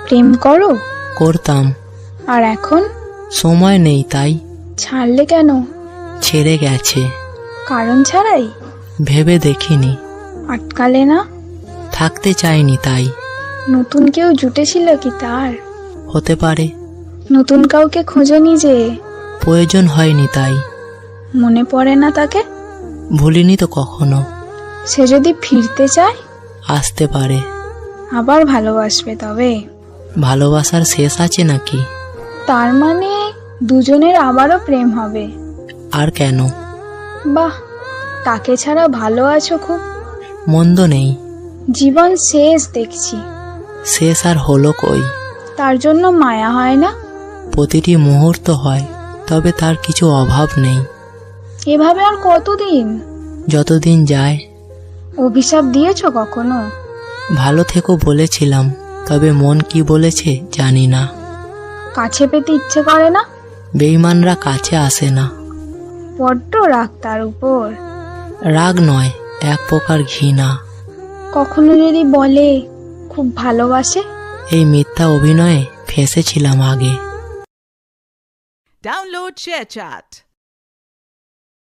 প্রেম করো? করতাম। আর এখন? সময় নেই তাই। ছাড়লে কেন? ছেড়ে গেছে। কারণ ছাড়াই? ভেবে দেখিনি। আটকালে না? থাকতে চাইনি তাই। নতুন কেউ জুটেছিল কি তার? হতে পারে। নতুন কাউকে খোঁজনি যে? প্রয়োজন হয়নি তাই। মনে পড়ে না তাকে? ভুলিনি তো কখনো। সে যদি ফিরতে চায়? আসতে পারে। আবার ভালোবাসবে তবে? ভালোবাসার শেষ আছে নাকি? তার মানে দুজনের আবারও প্রেম হবে? আর কেন? বাহ, তাকে ছাড়া ভালো আছো খুব। মন্দ নেই। জীবন শেষ দেখছি। শেষ আর হলো কই? তার জন্য মায়া হয় না? প্রতিটি মুহূর্ত হয়, তবে তার কিছু অভাব নেই। এভাবে আর কতদিন? যতদিন যায়। অভিশাপ দিয়েছো কখনো? ভালো থেকো বলেছিলাম, তবে মন কি বলেছে জানি না। কাছে পেতে ইচ্ছে করে না? বেঈমানরা কাছে আসে না। বড্ড রাগ তার উপর। রাগ নয়, এক প্রকার ঘৃণা। কখনো যদি বলে খুব ভালোবাসে? এই মিথ্যা অভিনয়ে ফেঁসেছিলাম আগে। Download ShareChat.